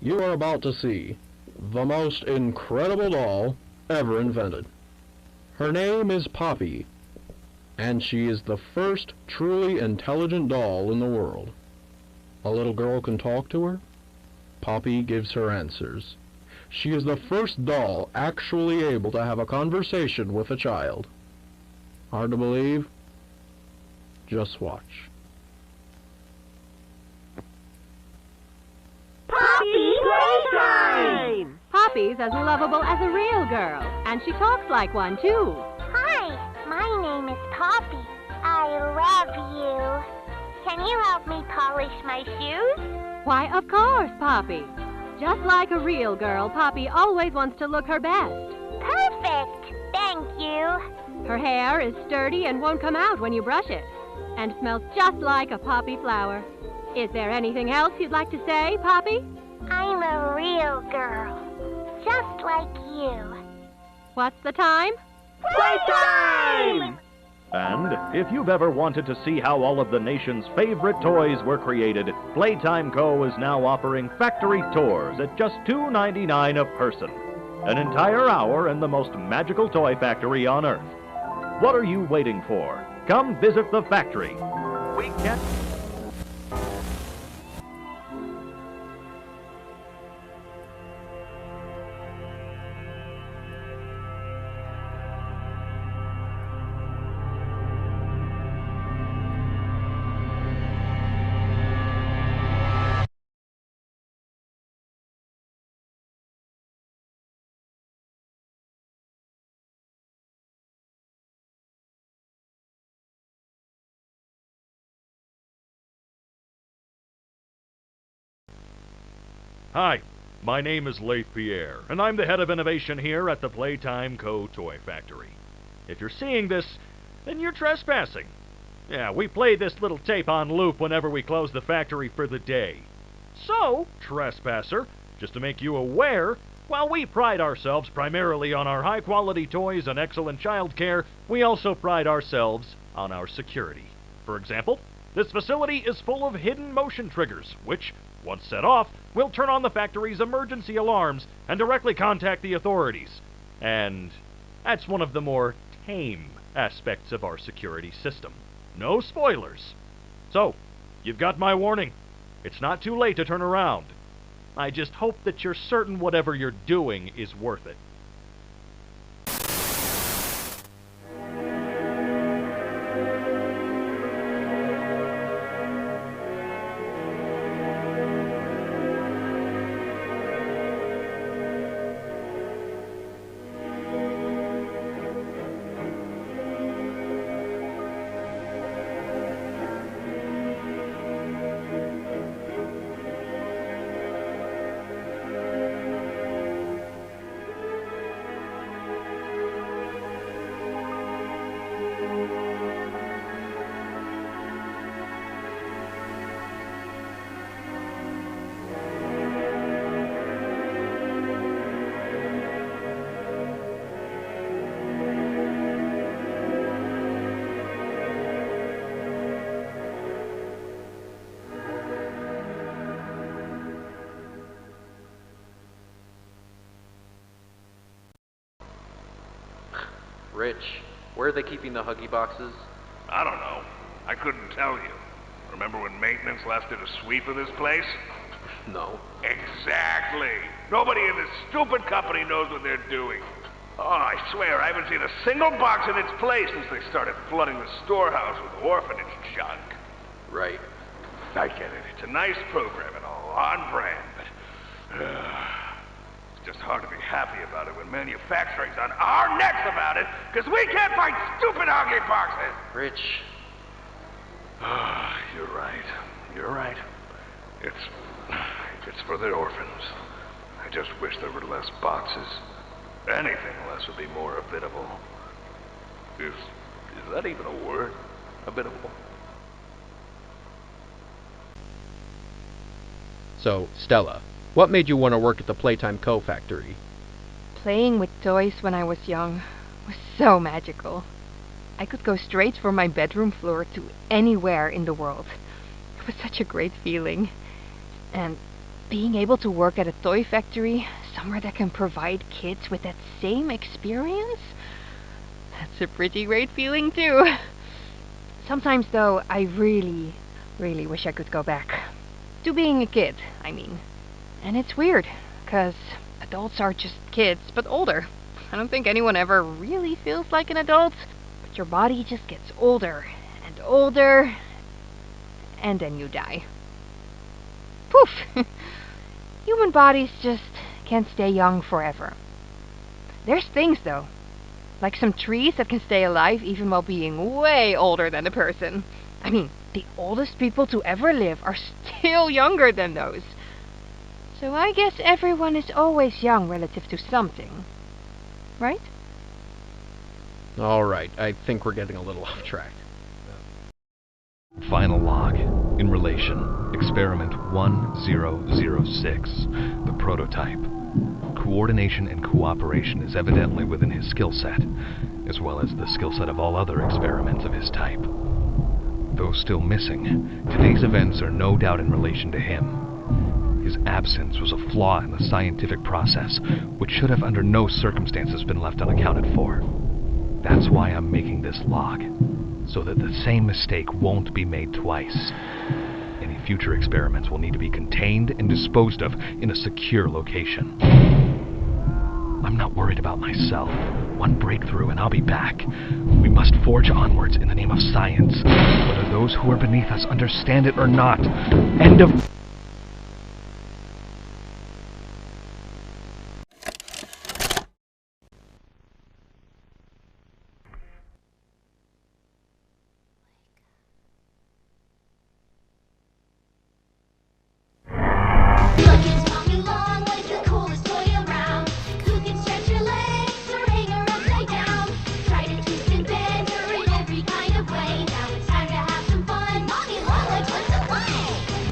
You are about to see the most incredible doll ever invented. Her name is Poppy, and she is the first truly intelligent doll in the world. A little girl can talk to her. Poppy gives her answers. She is the first doll actually able to have a conversation with a child. Hard to believe? Just watch. Poppy Playtime! Poppy's as lovable as a real girl, and she talks like one, too. Hi, my name is Poppy. I love you. Can you help me polish my shoes? Why, of course, Poppy. Just like a real girl, Poppy always wants to look her best. Perfect! Thank you. Her hair is sturdy and won't come out when you brush it, and smells just like a poppy flower. Is there anything else you'd like to say, Poppy? I'm a real girl, just like you. What's the time? Playtime! And if you've ever wanted to see how all of the nation's favorite toys were created, Playtime Co. is now offering factory tours at just $2.99 a person. An entire hour in the most magical toy factory on Earth. What are you waiting for? Come visit the factory. We can't... Hi, my name is Leith Pierre, and I'm the head of innovation here at the Playtime Co. Toy Factory. If you're seeing this, then you're trespassing. Yeah, we play this little tape on loop whenever we close the factory for the day. So, trespasser, just to make you aware, while we pride ourselves primarily on our high-quality toys and excellent child care, we also pride ourselves on our security. For example, this facility is full of hidden motion triggers, which, once set off, will turn on the factory's emergency alarms and directly contact the authorities. And that's one of the more tame aspects of our security system. No spoilers. So, you've got my warning. It's not too late to turn around. I just hope that you're certain whatever you're doing is worth it. Rich, where are they keeping the Huggy boxes? I don't know. I couldn't tell you. Remember when maintenance last did a sweep of this place? No. Exactly. Nobody in this stupid company knows what they're doing. Oh, I swear, I haven't seen a single box in its place since they started flooding the storehouse with orphanage junk. Right. I get it. It's a nice program and all, on brand, but... it's just hard to be happy about it when manufacturing's on our necks about it, because we can't find stupid Huggy boxes! Rich. You're right. You're right. It's for the orphans. I just wish there were less boxes. Anything less would be more habitable. Is that even a word? Habitable? So, Stella, what made you want to work at the Playtime Co. factory? Playing with toys when I was young was so magical. I could go straight from my bedroom floor to anywhere in the world. It was such a great feeling. And being able to work at a toy factory, somewhere that can provide kids with that same experience, that's a pretty great feeling too. Sometimes though, I really, really wish I could go back. To being a kid, I mean. And it's weird, because adults are just kids, but older. I don't think anyone ever really feels like an adult, but your body just gets older and older, and then you die. Poof! Human bodies just can't stay young forever. There's things, though, like some trees that can stay alive even while being way older than a person. I mean, the oldest people to ever live are still younger than those. So I guess everyone is always young relative to something. Right? All right, I think we're getting a little off track. Final log. In relation, experiment 1006, the prototype. Coordination and cooperation is evidently within his skill set, as well as the skill set of all other experiments of his type. Though still missing, today's events are no doubt in relation to him. His absence was a flaw in the scientific process, which should have under no circumstances been left unaccounted for. That's why I'm making this log, so that the same mistake won't be made twice. Any future experiments will need to be contained and disposed of in a secure location. I'm not worried about myself. One breakthrough and I'll be back. We must forge onwards in the name of science, whether those who are beneath us understand it or not. End of...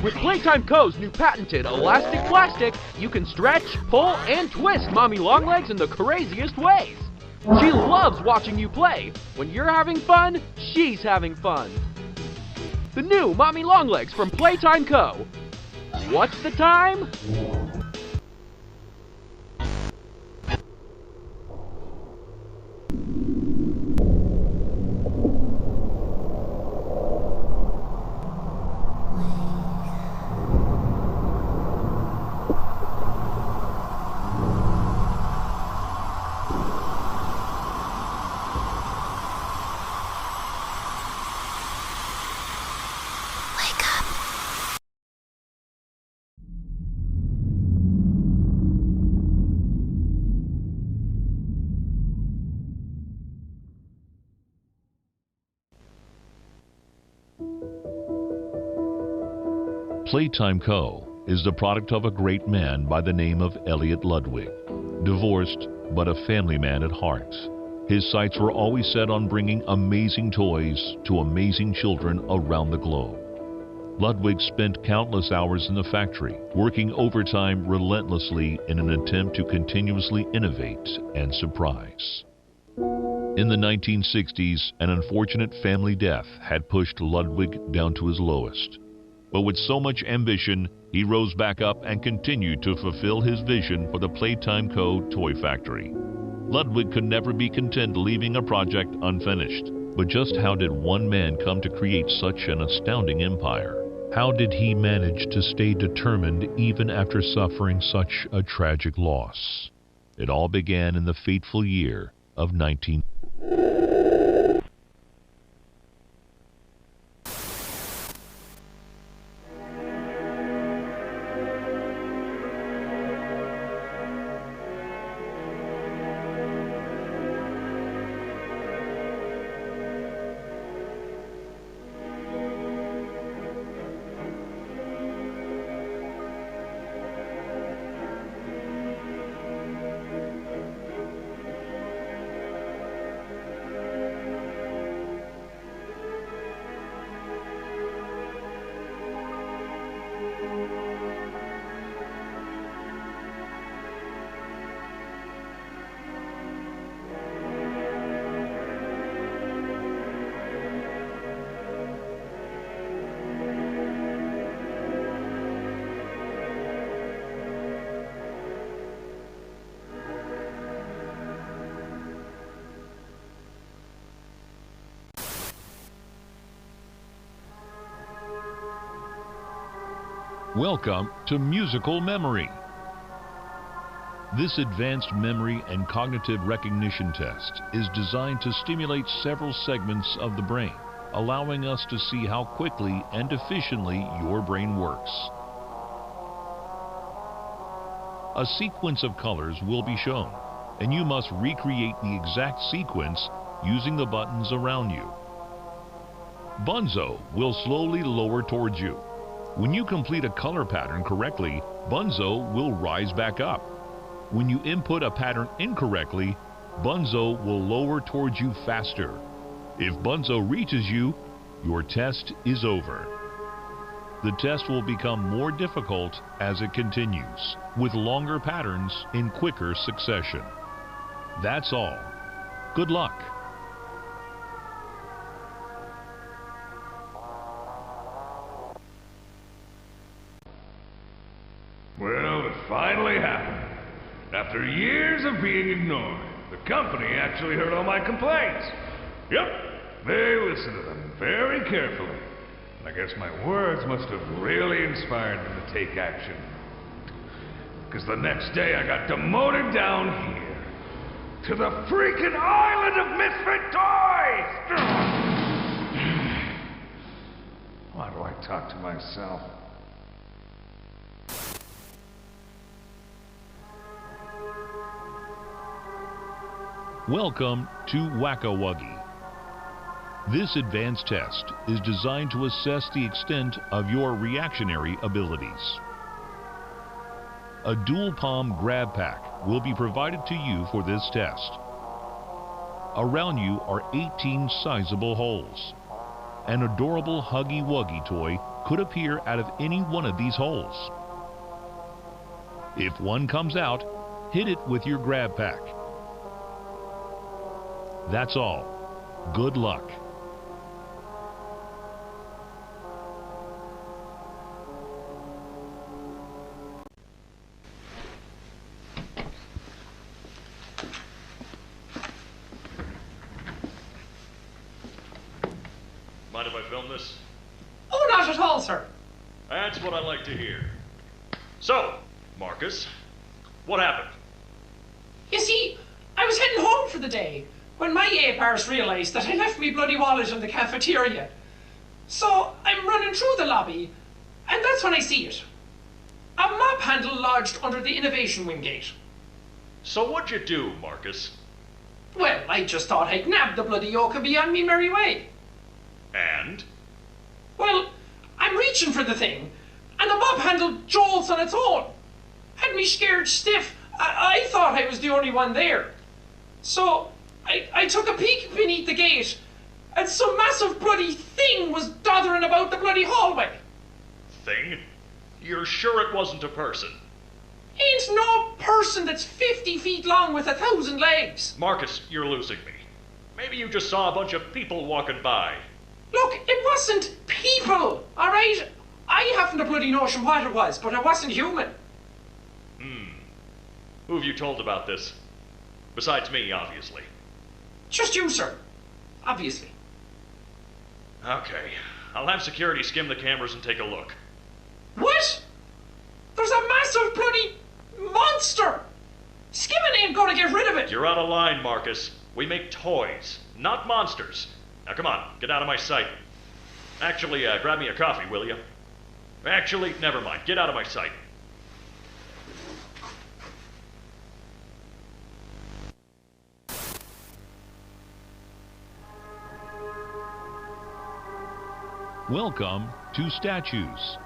With Playtime Co.'s new patented elastic plastic, you can stretch, pull, and twist Mommy Longlegs in the craziest ways. She loves watching you play. When you're having fun, she's having fun. The new Mommy Longlegs from Playtime Co. What's the time? Playtime Co. is the product of a great man by the name of Eliot Ludwig, divorced but a family man at heart. His sights were always set on bringing amazing toys to amazing children around the globe. Ludwig spent countless hours in the factory, working overtime relentlessly in an attempt to continuously innovate and surprise. In the 1960s, an unfortunate family death had pushed Ludwig down to his lowest. But with so much ambition, he rose back up and continued to fulfill his vision for the Playtime Co. toy factory. Ludwig could never be content leaving a project unfinished. But just how did one man come to create such an astounding empire? How did he manage to stay determined even after suffering such a tragic loss? It all began in the fateful year of 19... Welcome to musical memory. This advanced memory and cognitive recognition test is designed to stimulate several segments of the brain, allowing us to see how quickly and efficiently your brain works. A sequence of colors will be shown, and you must recreate the exact sequence using the buttons around you. Bunzo will slowly lower towards you. When you complete a color pattern correctly, Bunzo will rise back up. When you input a pattern incorrectly, Bunzo will lower towards you faster. If Bunzo reaches you, your test is over. The test will become more difficult as it continues, with longer patterns in quicker succession. That's all. Good luck. Well, it finally happened. After years of being ignored, the company actually heard all my complaints. Yep, they listened to them very carefully. And I guess my words must have really inspired them to take action. Because the next day I got demoted down here to the freaking island of misfit toys! Why do I talk to myself? Welcome to Whack-A-Wuggy. This advanced test is designed to assess the extent of your reactionary abilities. A dual palm GrabPack will be provided to you for this test. Around you are 18 sizable holes. An adorable Huggy Wuggy toy could appear out of any one of these holes. If one comes out, hit it with your GrabPack. That's all. Good luck. Mind if I film this? Oh, not at all, sir. That's what I like to hear. So, Marcus, what happened? You see, I was heading home for the day when my apars realised that I left me bloody wallet in the cafeteria. So I'm running through the lobby, and that's when I see it. A mop handle lodged under the innovation wing gate. So what'd you do, Marcus? Well, I just thought I'd nab the bloody yoke and be on me merry way. And? Well, I'm reaching for the thing, and the mop handle jolts on its own. Had me scared stiff. I thought I was the only one there. So I took a peek beneath the gate, and some massive bloody thing was doddering about the bloody hallway. Thing? You're sure it wasn't a person? Ain't no person that's 50 feet long with 1,000 legs. Marcus, you're losing me. Maybe you just saw a bunch of people walking by. Look, it wasn't people, all right? I haven't a bloody notion what it was, but it wasn't human. Who have you told about this? Besides me, obviously. Just you, sir. Obviously. Okay. I'll have security skim the cameras and take a look. What? There's a massive bloody monster! Skimming ain't gonna get rid of it! You're out of line, Marcus. We make toys, not monsters. Now come on, get out of my sight. Actually, grab me a coffee, will you? Actually, never mind. Get out of my sight. Welcome to Statues.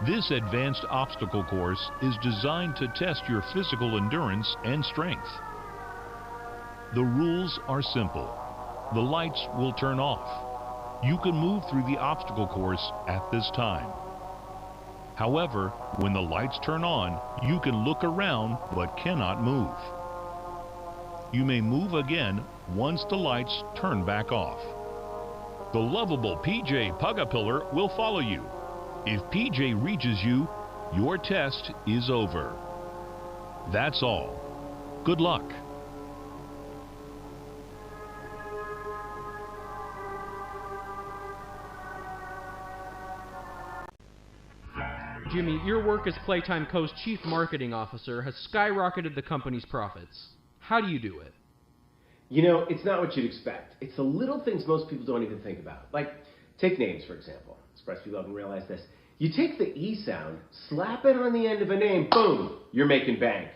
This advanced obstacle course is designed to test your physical endurance and strength. The rules are simple. The lights will turn off. You can move through the obstacle course at this time. However, when the lights turn on, you can look around but cannot move. You may move again once the lights turn back off. The lovable PJ Pugapillar will follow you. If PJ reaches you, your test is over. That's all. Good luck. Jimmy, your work as Playtime Co.'s Chief Marketing Officer has skyrocketed the company's profits. How do you do it? You know, it's not what you'd expect. It's the little things most people don't even think about. Like, take names, for example. I'm surprised people haven't realized this. You take the E sound, slap it on the end of a name, boom, you're making bank.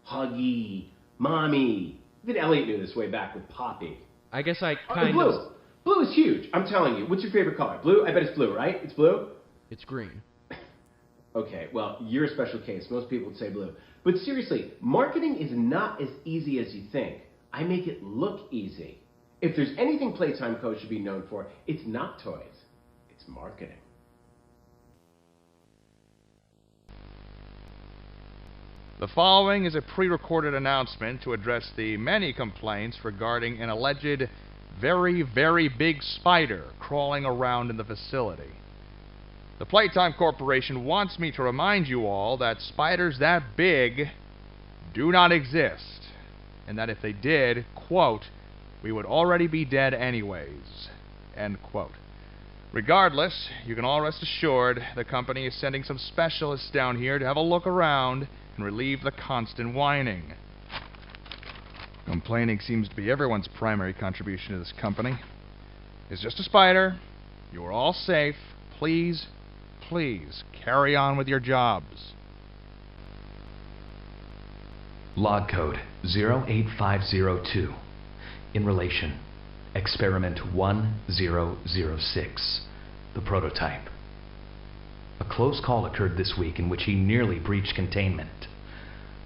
Huggy, Mommy. Even Eliot knew this way back with Poppy. I guess I kind blue. of... Blue is huge, I'm telling you. What's your favorite color? Blue? I bet it's blue, right? It's blue? It's green. Okay, well, you're a special case. Most people would say blue. But seriously, marketing is not as easy as you think. I make it look easy. If there's anything Playtime Co. should be known for, it's not toys. It's marketing. The following is a pre-recorded announcement to address the many complaints regarding an alleged very, very big spider crawling around in the facility. The Playtime Corporation wants me to remind you all that spiders that big do not exist, and that if they did, quote, we would already be dead anyways, end quote. Regardless, you can all rest assured the company is sending some specialists down here to have a look around and relieve the constant whining. Complaining seems to be everyone's primary contribution to this company. It's just a spider. You are all safe. Please, please, carry on with your jobs. Log code 08502. In relation, experiment 1006, the prototype. A close call occurred this week in which he nearly breached containment.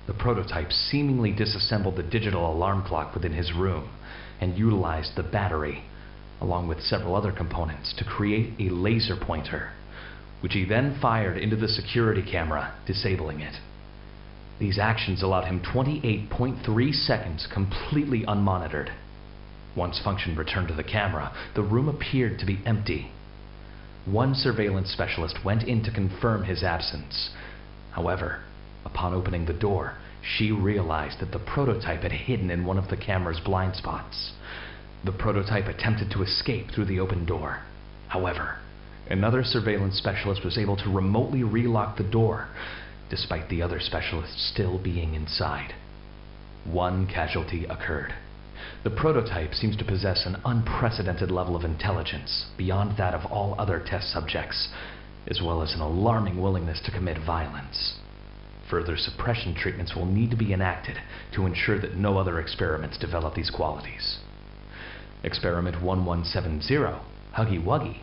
The prototype seemingly disassembled the digital alarm clock within his room and utilized the battery, along with several other components, to create a laser pointer, which he then fired into the security camera, disabling it. These actions allowed him 28.3 seconds completely unmonitored. Once function returned to the camera, the room appeared to be empty. One surveillance specialist went in to confirm his absence. However, upon opening the door, she realized that the prototype had hidden in one of the camera's blind spots. The prototype attempted to escape through the open door. However, another surveillance specialist was able to remotely relock the door, despite the other specialists still being inside. One casualty occurred. The prototype seems to possess an unprecedented level of intelligence, beyond that of all other test subjects, as well as an alarming willingness to commit violence. Further suppression treatments will need to be enacted to ensure that no other experiments develop these qualities. Experiment 1170, Huggy-Wuggy,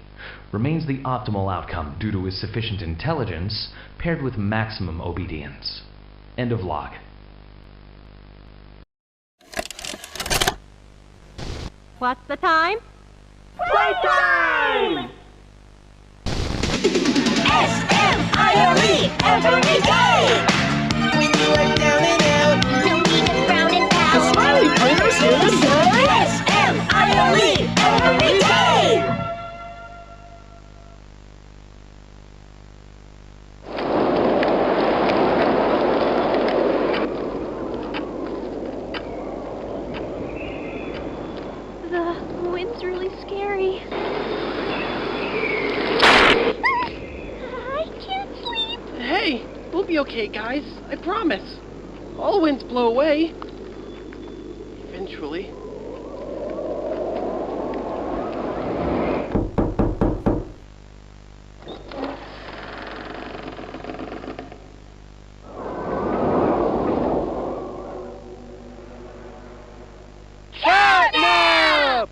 remains the optimal outcome due to his sufficient intelligence paired with maximum obedience. End of log. What's the time? Playtime! S-M-I-R-E every day! When you are down and out, don't need to frown and pout. The smiley players here to say S-M-I-R-E every day! The wind's really scary. Hey, we'll be okay, guys. I promise. All winds blow away. Eventually. CatNap!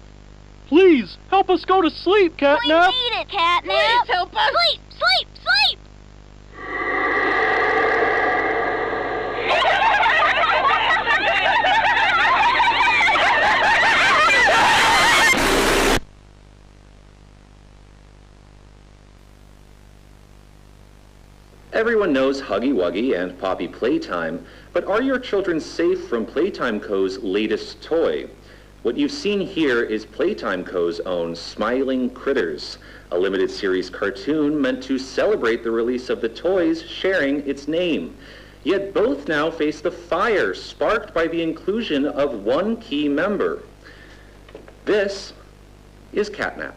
Please, help us go to sleep, CatNap! We need it, CatNap! Please help us! Sleep, sleep, sleep! Everyone knows Huggy-Wuggy and Poppy Playtime, but are your children safe from Playtime Co.'s latest toy? What you've seen here is Playtime Co.'s own Smiling Critters, a limited series cartoon meant to celebrate the release of the toys sharing its name. Yet both now face the fire sparked by the inclusion of one key member. This is CatNap.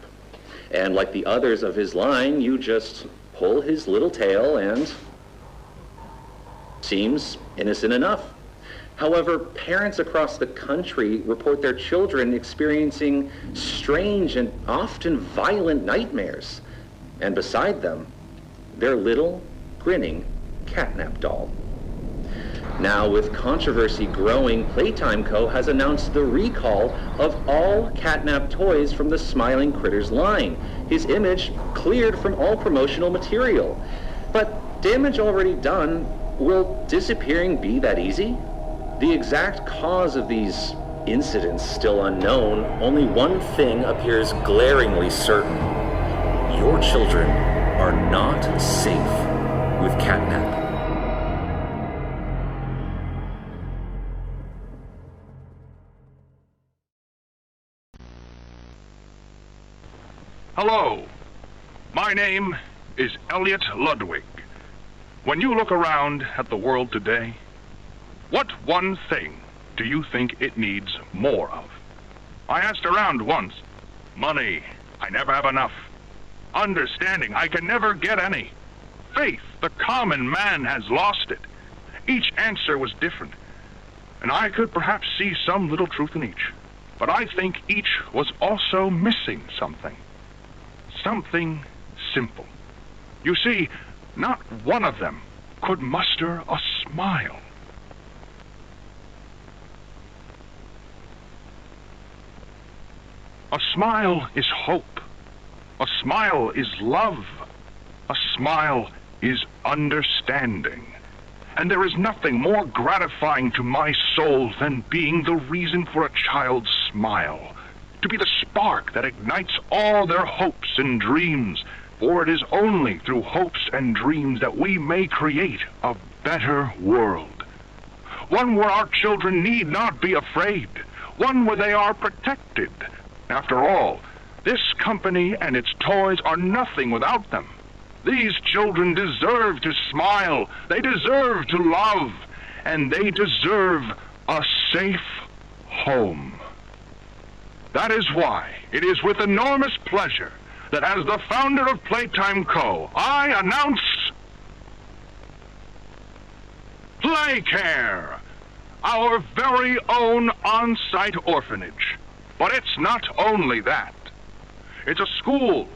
And like the others of his line, you just pull his little tail and... seems innocent enough. However, parents across the country report their children experiencing strange and often violent nightmares. And beside them, their little, grinning CatNap doll. Now, with controversy growing, Playtime Co. has announced the recall of all CatNap toys from the Smiling Critters line. His image cleared from all promotional material. But damage already done, will disappearing be that easy? The exact cause of these incidents still unknown, only one thing appears glaringly certain. Your children are not safe with CatNap. Hello, my name is Eliot Ludwig. When you look around at the world today, what one thing do you think it needs more of? I asked around once. Money, I never have enough. Understanding, I can never get any. Faith, the common man has lost it. Each answer was different, and I could perhaps see some little truth in each. But I think each was also missing something. Something simple. You see, not one of them could muster a smile. A smile is hope. A smile is love. A smile is understanding. And there is nothing more gratifying to my soul than being the reason for a child's smile. To be the spark that ignites all their hopes and dreams. For it is only through hopes and dreams that we may create a better world. One where our children need not be afraid. One where they are protected. After all, this company and its toys are nothing without them. These children deserve to smile. They deserve to love. And they deserve a safe home. That is why it is with enormous pleasure that as the founder of Playtime Co., I announce Playcare, our very own on-site orphanage. But it's not only that. It's a school,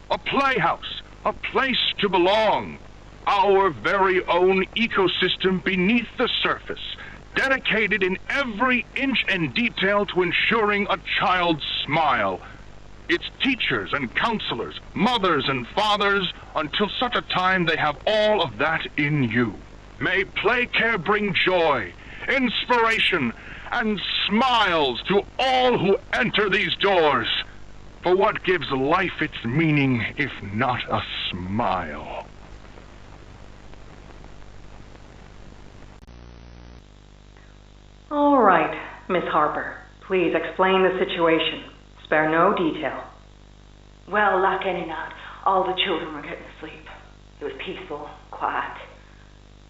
a playhouse, a place to belong. Our very own ecosystem beneath the surface, dedicated in every inch and detail to ensuring a child's smile. Its teachers and counselors, mothers and fathers, until such a time they have all of that in you. May Playcare bring joy, inspiration, and smiles to all who enter these doors. For what gives life its meaning if not a smile? All right, Miss Harper. Please explain the situation. Spare no detail. Well, like any night, all the children were getting to sleep. It was peaceful, quiet.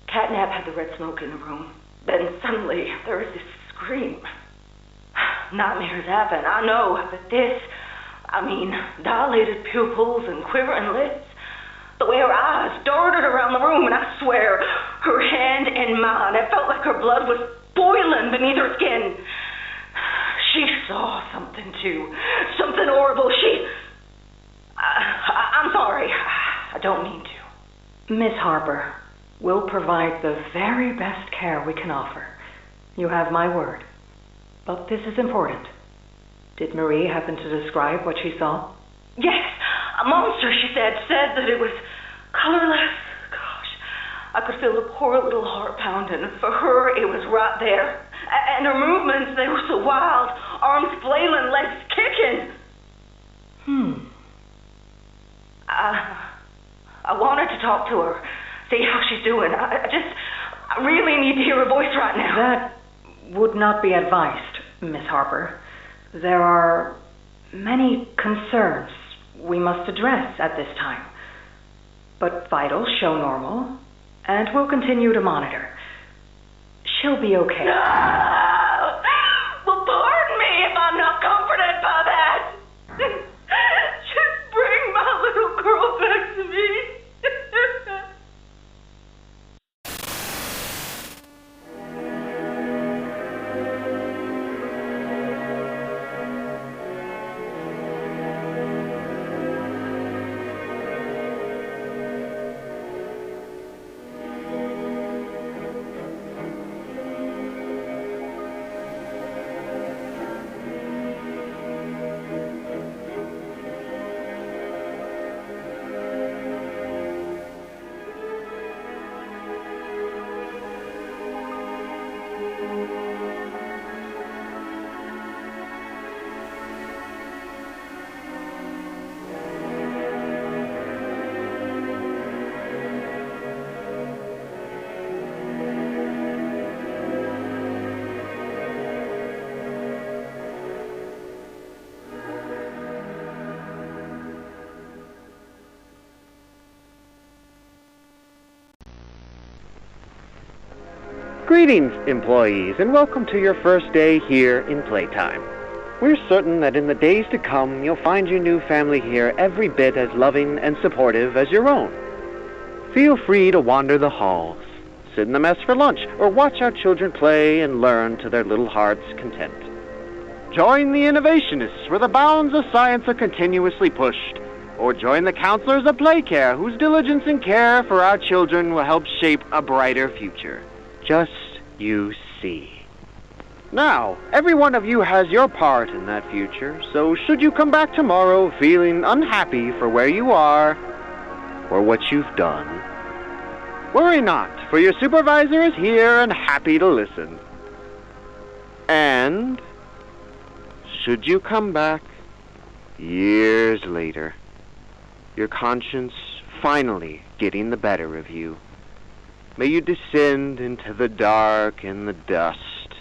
CatNap had the red smoke in the room. Then suddenly, there was this scream. Nightmares happen, I know, but this, dilated pupils and quivering lips. The way her eyes darted around the room, and I swear, her hand in mine, it felt like her blood was boiling beneath her skin. She saw something too. Something horrible. I'm sorry. I don't mean to. Miss Harper, we'll provide the very best care we can offer. You have my word. But this is important. Did Marie happen to describe what she saw? Yes. A monster, she said that it was colorless. Gosh, I could feel the poor little heart pounding. For her, it was right there. And her movements, they were so wild. Arms flailing, legs kicking. I wanted to talk to her, see how she's doing. I really need to hear her voice right now. That would not be advised, Miss Harper. There are many concerns we must address at this time. But vitals show normal, and we'll continue to monitor. She'll be okay. No! Well, pardon me if I'm not comforted by that. Just bring my little girl back to me. Greetings, employees, and welcome to your first day here in Playtime. We're certain that in the days to come, you'll find your new family here every bit as loving and supportive as your own. Feel free to wander the halls, sit in the mess for lunch, or watch our children play and learn to their little hearts' content. Join the innovationists where the bounds of science are continuously pushed, or join the counselors of Playcare whose diligence and care for our children will help shape a brighter future. Just you see. Now, every one of you has your part in that future, so should you come back tomorrow feeling unhappy for where you are or what you've done, worry not, for your supervisor is here and happy to listen. And should you come back years later, your conscience finally getting the better of you, may you descend into the dark and the dust,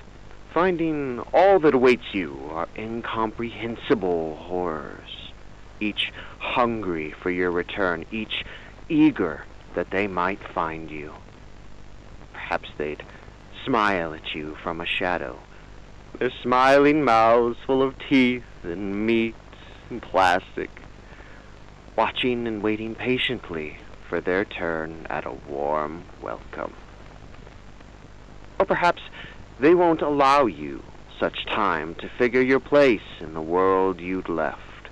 finding all that awaits you are incomprehensible horrors, each hungry for your return, each eager that they might find you. Perhaps they'd smile at you from a shadow, their smiling mouths full of teeth and meat and plastic, watching and waiting patiently for their turn at a warm welcome. Or perhaps they won't allow you such time to figure your place in the world you'd left,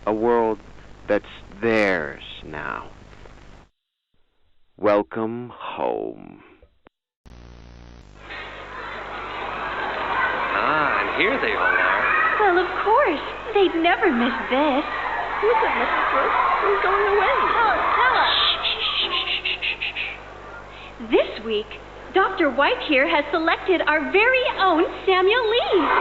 a world that's theirs now. Welcome home. Ah, and here they all are. Well, of course. They'd never miss this. Who's that message for? Who's going away? Oh, Stella! This week, Dr. White here has selected our very own Samuel Leith.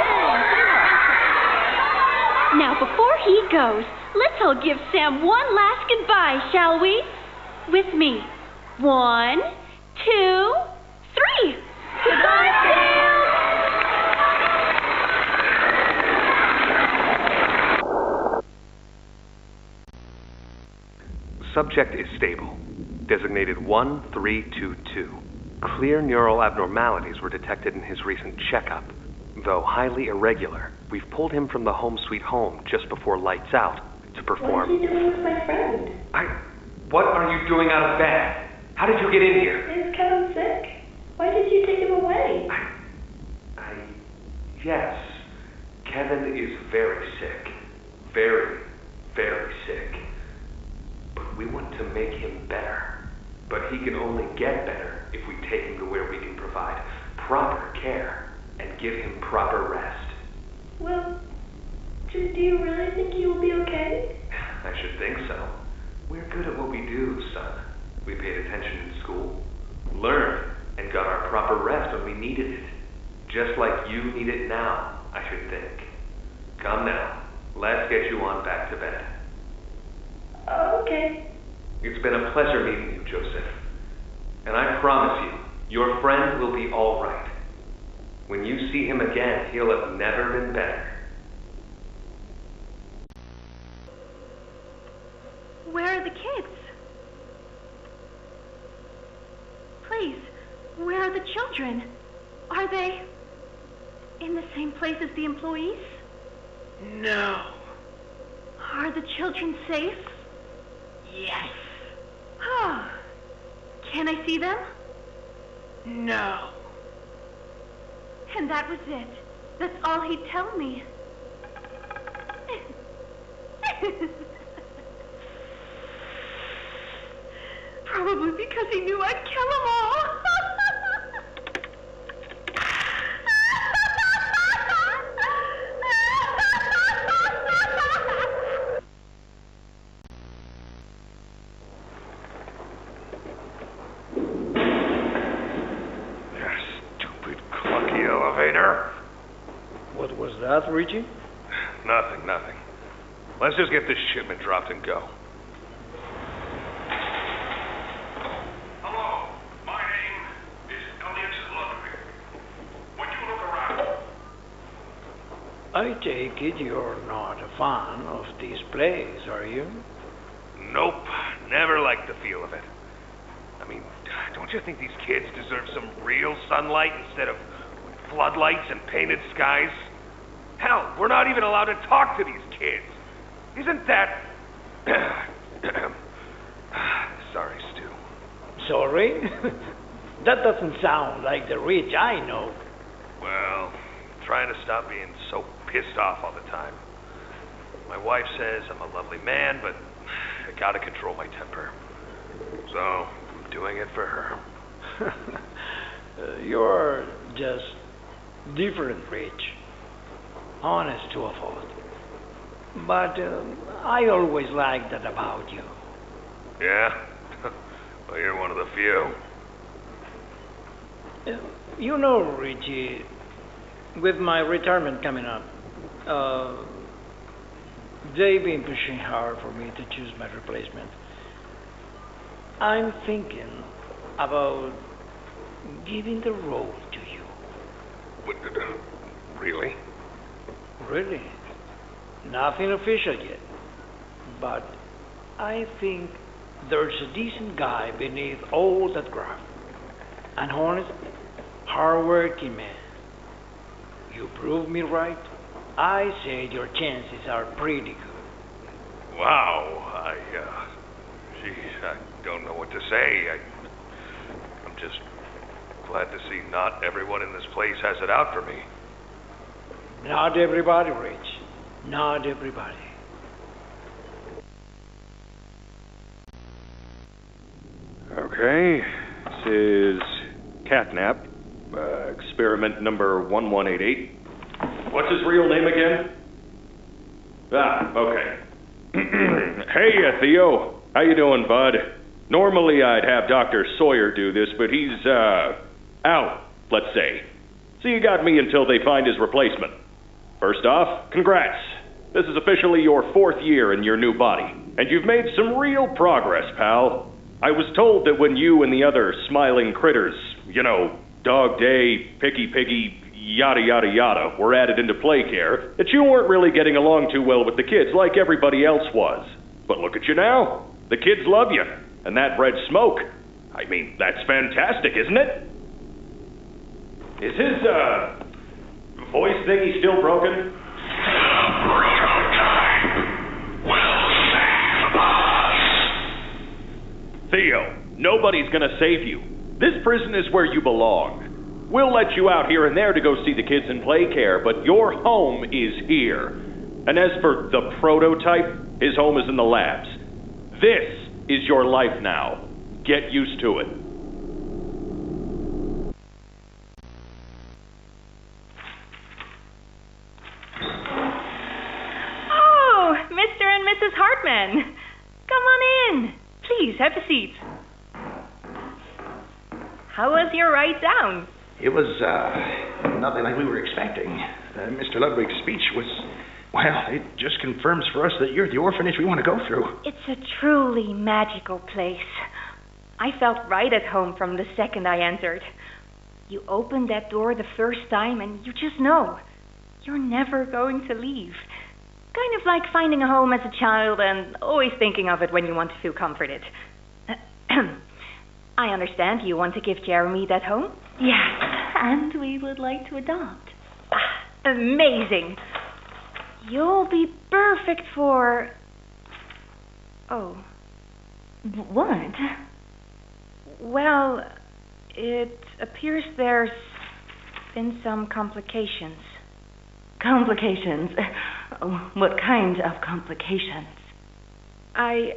Now, before he goes, let's all give Sam one last goodbye, shall we? With me. 1, 2, 3. Goodbye, Sam! Subject is stable. Designated 1322. Clear neural abnormalities were detected in his recent checkup. Though highly irregular, we've pulled him from the home sweet home just before lights out to perform. What is he doing with my friend? What are you doing out of bed? How did you get in here? Is Kevin sick? Why did you take him away? Yes. Kevin is very sick. Very, very sick. But we want to make him better. But he can only get better if we take him to where we can provide proper care and give him proper rest. Well, do you really think he will be okay? I should think so. We're good at what we do, son. We paid attention in school, learned, and got our proper rest when we needed it. Just like you need it now, I should think. Come now, let's get you on back to bed. Okay. It's been a pleasure meeting you, Joseph. And I promise you, your friend will be all right. When you see him again, he'll have never been better. Where are the kids? Please, where are the children? Are they in the same place as the employees? No. Are the children safe? Yes. Oh. Can I see them? No. And that was it. That's all he'd tell me. Probably because he knew I'd kill them all. What was that, Richie? Nothing. Let's just get this shipment dropped and go. Hello, my name is Eliot Ludwig. Would you look around? I take it you're not a fan of these plays, are you? Nope, never liked the feel of it. I mean, don't you think these kids deserve some real sunlight instead of floodlights and painted skies? Hell, we're not even allowed to talk to these kids. Isn't that... Sorry, Stu. Sorry? That doesn't sound like the Rich I know. Well, trying to stop being so pissed off all the time. My wife says I'm a lovely man, but I gotta control my temper. So, I'm doing it for her. You're just different, Rich. Honest to a fault. But I always liked that about you. Yeah? Well, you're one of the few. You know, Richie, with my retirement coming up, they've been pushing hard for me to choose my replacement. I'm thinking about giving the role to you. What, really? Really? Nothing official yet. But I think there's a decent guy beneath all that graft. An honest, hard-working man. You prove me right. I say your chances are pretty good. Wow, geez, I don't know what to say. I'm just glad to see not everyone in this place has it out for me. Not everybody, Rich. Not everybody. Okay, this is CatNap, experiment number 1188. What's his real name again? Ah, okay. Hey, Theo. How you doing, bud? Normally I'd have Dr. Sawyer do this, but he's, out, let's say. So you got me until they find his replacement. First off, congrats. This is officially your 4th year in your new body, and you've made some real progress, pal. I was told that when you and the other smiling critters, you know, Dog Day, Picky Piggy, yada yada yada, were added into Playcare, that you weren't really getting along too well with the kids like everybody else was. But look at you now. The kids love you. And that red smoke, I mean, that's fantastic, isn't it? Is his, voice thingy still broken? Theo, nobody's gonna save you. This prison is where you belong. We'll let you out here and there to go see the kids in Playcare, but your home is here. And as for the prototype, his home is in the labs. This is your life now. Get used to it. Oh, Mr. and Mrs. Hartman. Come on in. Please, have a seat. How was your ride down? It was, nothing like we were expecting. Mr. Ludwig's speech was, well, it just confirms for us that you're the orphanage we want to go through. It's a truly magical place. I felt right at home from the second I entered. You open that door the first time and you just know you're never going to leave. Kind of like finding a home as a child and always thinking of it when you want to feel comforted. I understand you want to give Jeremy that home? Yes, and we would like to adopt. Amazing. You'll be perfect for... Oh. What? Well, it appears there's been some complications. Complications? What kind of complications? I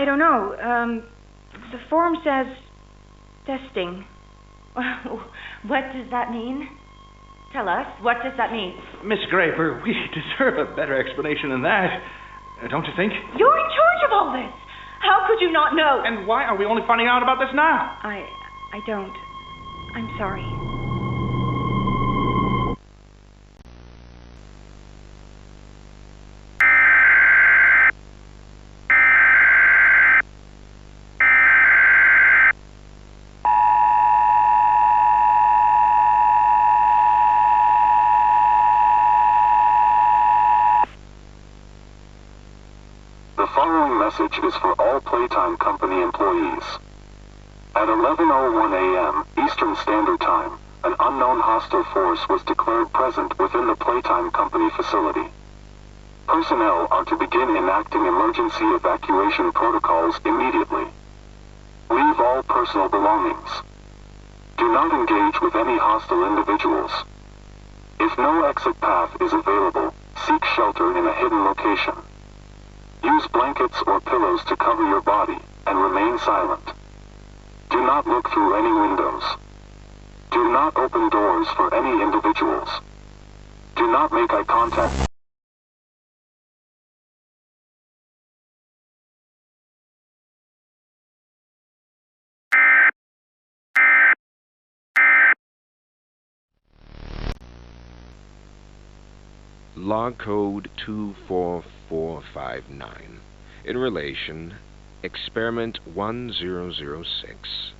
don't know. The form says testing. What does that mean? Tell us, what does that mean? Miss Graybur, we deserve a better explanation than that. Don't you think? You're in charge of all this. How could you not know? And why are we only finding out about this now? I don't. I'm sorry. The following message is for all Playtime Company employees. At 11:01 a.m. Eastern Standard Time, an unknown hostile force was declared present within the Playtime Company facility. Personnel are to begin enacting emergency evacuation protocols immediately. Leave all personal belongings. Do not engage with any hostile individuals. If no exit path is available, seek shelter in a hidden location. Use blankets or pillows to cover your body, and remain silent. Do not look through any windows. Do not open doors for any individuals. Do not make eye contact. Log code 24459. In relation, experiment 1006.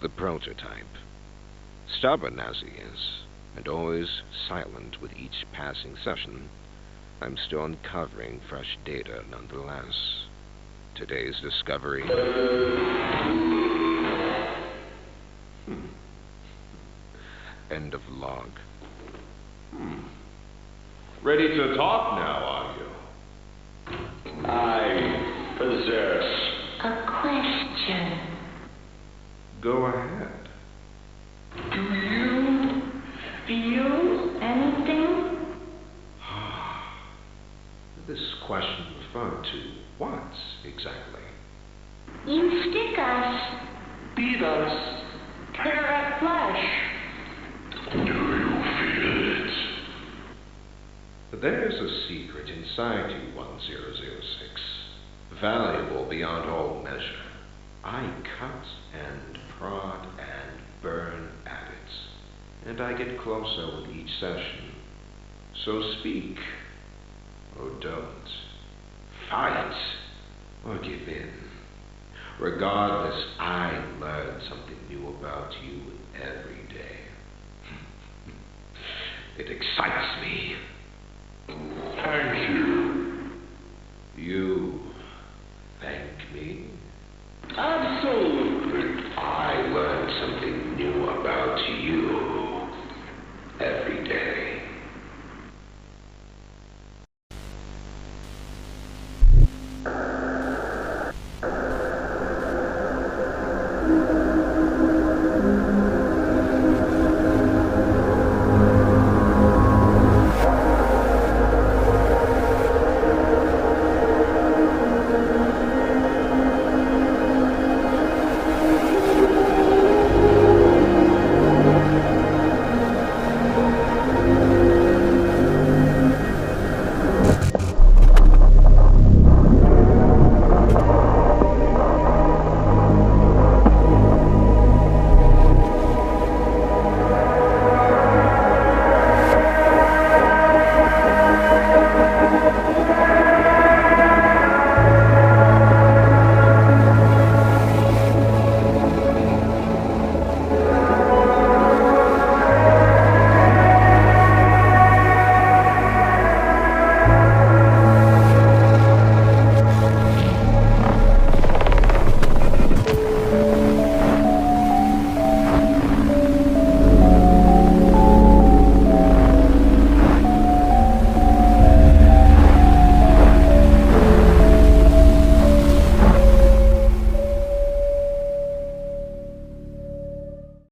The prototype. Stubborn as he is, and always silent with each passing session, I'm still uncovering fresh data nonetheless. Today's discovery. End of log. Ready to talk now, are you? I possess A question. Go ahead. Do you feel anything? This question referred to what exactly? You stick us, beat us, tear at flesh. Do you feel it? There's a secret inside you, 1006. Valuable beyond all measure. I cut and prod and burn at it, and I get closer with each session. So speak, or don't. Fight, or give in. Regardless, I learn something new about you every day. It excites me. Thank you. You thank me? Absolutely. I learn something new about you every day.